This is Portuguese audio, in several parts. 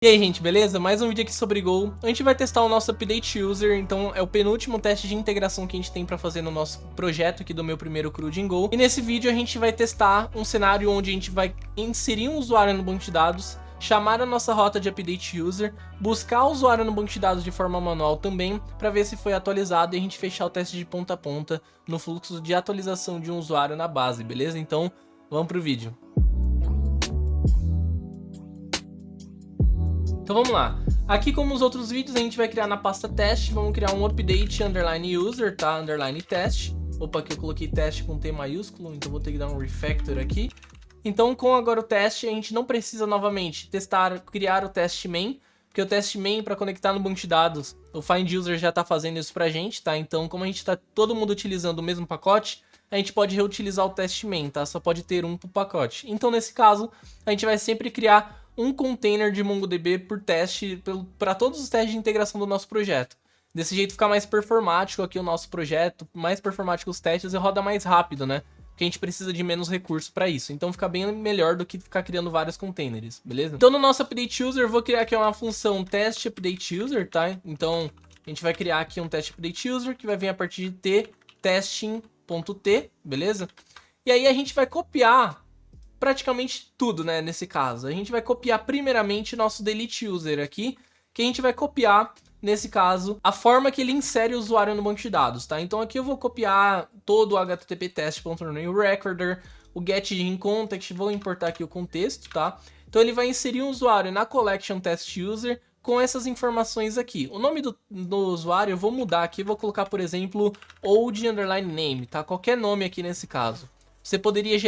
E aí, gente, beleza? Mais um vídeo aqui sobre Go. A gente vai testar o nosso Update User, então é o penúltimo teste de integração que a gente tem para fazer no nosso projeto aqui do meu primeiro CRUD em Go. E nesse vídeo a gente vai testar um cenário onde a gente vai inserir um usuário no banco de dados, chamar a nossa rota de Update User, buscar o usuário no banco de dados de forma manual também, para ver se foi atualizado e a gente fechar o teste de ponta a ponta no fluxo de atualização de um usuário na base, beleza? Então, vamos pro vídeo. Então vamos lá, aqui como os outros vídeos a gente vai criar na pasta teste, vamos criar um update underline user, tá? Underline teste. Opa, aqui eu coloquei teste com T maiúsculo, então vou ter que dar um refactor aqui. Então com agora o teste a gente não precisa novamente criar o teste main, porque o teste main para conectar no banco de dados, o find user já está fazendo isso pra gente, tá? Então como a gente está todo mundo utilizando o mesmo pacote, a gente pode reutilizar o teste main, tá? Só pode ter um pro pacote. Então nesse caso a gente vai sempre criar um container de MongoDB por teste, para todos os testes de integração do nosso projeto. Desse jeito fica mais performático aqui o nosso projeto, mais performático os testes e roda mais rápido, né? Porque a gente precisa de menos recursos para isso. Então fica bem melhor do que ficar criando vários containers, beleza? Então no nosso update user eu vou criar aqui uma função test update user, tá? Então a gente vai criar aqui um test update user que vai vir a partir de t testing.t, beleza? E aí a gente vai copiar praticamente tudo, né, nesse caso. A gente vai copiar primeiramente nosso delete user aqui, que a gente vai copiar, nesse caso, a forma que ele insere o usuário no banco de dados, tá? Então aqui eu vou copiar todo o http test.recorder, o get in context, vou importar aqui o contexto, tá? Então ele vai inserir um usuário na collection test user com essas informações aqui. O nome do usuário eu vou mudar aqui, vou colocar, por exemplo, old underline name, tá? Qualquer nome aqui nesse caso. Você poderia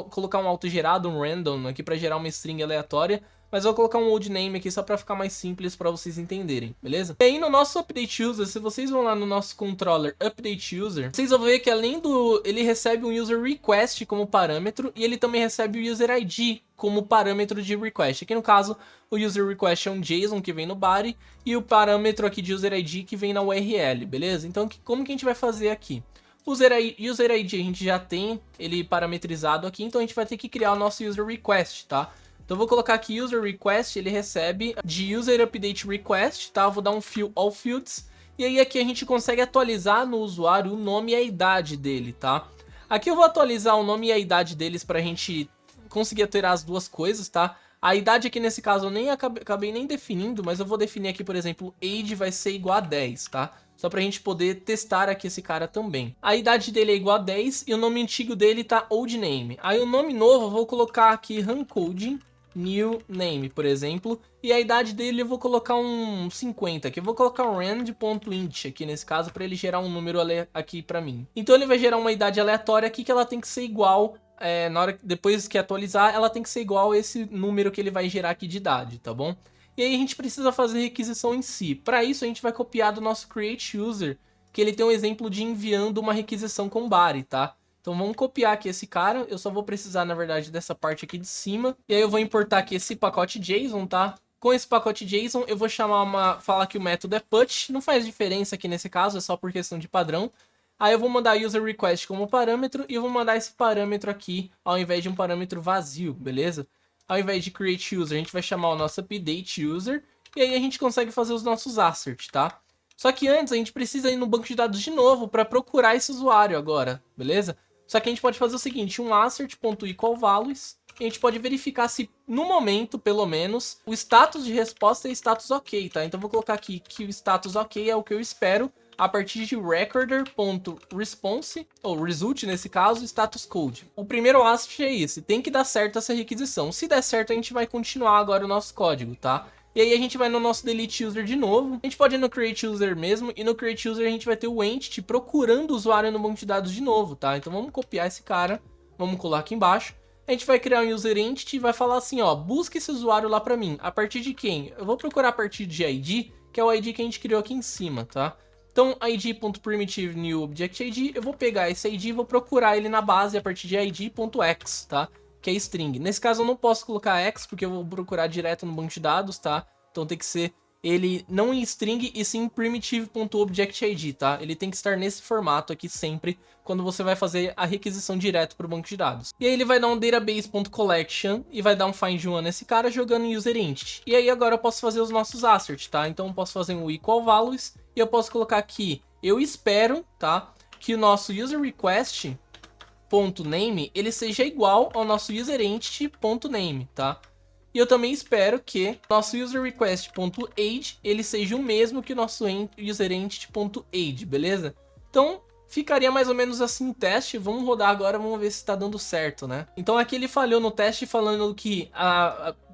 colocar um autogerado, um random aqui para gerar uma string aleatória, mas eu vou colocar um old name aqui só para ficar mais simples para vocês entenderem, beleza? E aí no nosso update user, se vocês vão lá no nosso controller update user, vocês vão ver que além ele recebe um user request como parâmetro e ele também recebe o user ID como parâmetro de request. Aqui no caso, o user request é um JSON que vem no body e o parâmetro aqui de user ID que vem na URL, beleza? Então como que a gente vai fazer aqui? User ID a gente já tem ele parametrizado aqui, então a gente vai ter que criar o nosso user request, tá? Então eu vou colocar aqui user request, ele recebe de user update request, tá? Eu vou dar um fill all fields, e aí aqui a gente consegue atualizar no usuário o nome e a idade dele, tá? Aqui eu vou atualizar o nome e a idade deles pra gente conseguir alterar as duas coisas, tá? A idade aqui nesse caso eu nem acabei nem definindo, mas eu vou definir aqui, por exemplo, age vai ser igual a 10, tá? Só pra gente poder testar aqui esse cara também. A idade dele é igual a 10 e o nome antigo dele tá old name. Aí o nome novo eu vou colocar aqui rancoding new name, por exemplo. E a idade dele eu vou colocar um 50 aqui. Eu vou colocar um rand.int aqui nesse caso para ele gerar um número aqui pra mim. Então ele vai gerar uma idade aleatória aqui que ela tem que ser igual... depois que atualizar, ela tem que ser igual a esse número que ele vai gerar aqui de idade, tá bom? E aí a gente precisa fazer requisição em si. Para isso a gente vai copiar do nosso create user, que ele tem um exemplo de enviando uma requisição com body, tá? Então vamos copiar aqui esse cara, eu só vou precisar na verdade dessa parte aqui de cima. E aí eu vou importar aqui esse pacote JSON, tá? Com esse pacote JSON eu vou falar que o método é put, não faz diferença aqui nesse caso, é só por questão de padrão. Aí eu vou mandar user request como parâmetro e eu vou mandar esse parâmetro aqui ao invés de um parâmetro vazio, beleza? Ao invés de create user, a gente vai chamar o nosso update user e aí a gente consegue fazer os nossos assert, tá? Só que antes a gente precisa ir no banco de dados de novo para procurar esse usuário agora, beleza? Só que a gente pode fazer o seguinte, um assert.equalValues, e a gente pode verificar se no momento, pelo menos, o status de resposta é status ok, tá? Então eu vou colocar aqui que o status ok é o que eu espero a partir de recorder.response, ou result nesse caso, status code. O primeiro assert é esse, tem que dar certo essa requisição. Se der certo, a gente vai continuar agora o nosso código, tá? E aí a gente vai no nosso delete user de novo. A gente pode ir no create user mesmo, e no create user a gente vai ter o entity procurando o usuário no banco de dados de novo, tá? Então vamos copiar esse cara, vamos colar aqui embaixo. A gente vai criar um user entity e vai falar assim, ó, busca esse usuário lá pra mim. A partir de quem? Eu vou procurar a partir de ID, que é o ID que a gente criou aqui em cima, tá? Então, id.primitiveNewObjectId, eu vou pegar esse ID e vou procurar ele na base a partir de id.x, tá? Que é string. Nesse caso eu não posso colocar x porque eu vou procurar direto no banco de dados, tá? Então tem que ser ele não em string e sim primitive.objectid, tá? Ele tem que estar nesse formato aqui sempre quando você vai fazer a requisição direto para o banco de dados. E aí ele vai dar um database.collection e vai dar um find one nesse cara jogando em user entity. E aí agora eu posso fazer os nossos assert, tá? Então eu posso fazer um equal values e eu posso colocar aqui, eu espero, tá? Que o nosso user request .name ele seja igual ao nosso user entity.name, tá? E eu também espero que nosso user request.age ele seja o mesmo que o nosso user entity.age, beleza? Então ficaria mais ou menos assim o teste. Vamos rodar agora, vamos ver se está dando certo, né? Então aqui ele falhou no teste falando que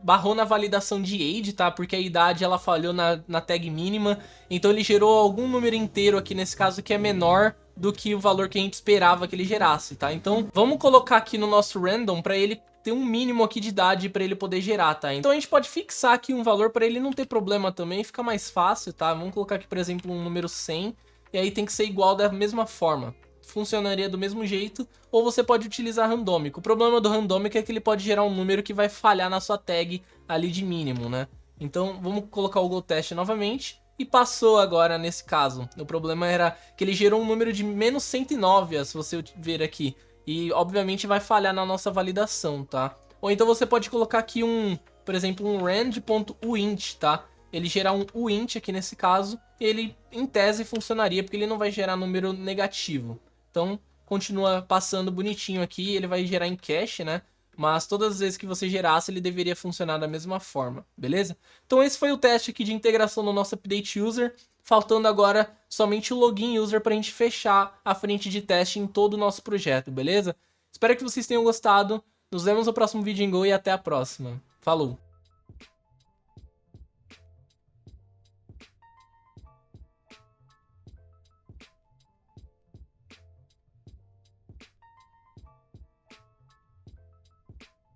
barrou na validação de age, tá? Porque a idade ela falhou na tag mínima. Então ele gerou algum número inteiro aqui nesse caso que é menor do que o valor que a gente esperava que ele gerasse, tá? Então vamos colocar aqui no nosso random para ele ter um mínimo aqui de idade para ele poder gerar, tá? Então a gente pode fixar aqui um valor para ele não ter problema também, fica mais fácil, tá? Vamos colocar aqui, por exemplo, um número 100, e aí tem que ser igual da mesma forma. Funcionaria do mesmo jeito, ou você pode utilizar randômico. O problema do randômico é que ele pode gerar um número que vai falhar na sua tag ali de mínimo, né? Então vamos colocar o GoTest novamente. E passou agora nesse caso. O problema era que ele gerou um número de menos 109, se você ver aqui. E obviamente vai falhar na nossa validação, tá? Ou então você pode colocar aqui por exemplo, um rand.uint, tá? Ele gerar um uint aqui nesse caso, ele em tese funcionaria, porque ele não vai gerar número negativo. Então continua passando bonitinho aqui, ele vai gerar em cache, né? Mas todas as vezes que você gerasse, ele deveria funcionar da mesma forma, beleza? Então esse foi o teste aqui de integração no nosso update user, faltando agora somente o login user para a gente fechar a frente de teste em todo o nosso projeto, beleza? Espero que vocês tenham gostado, nos vemos no próximo vídeo em Go e até a próxima. Falou!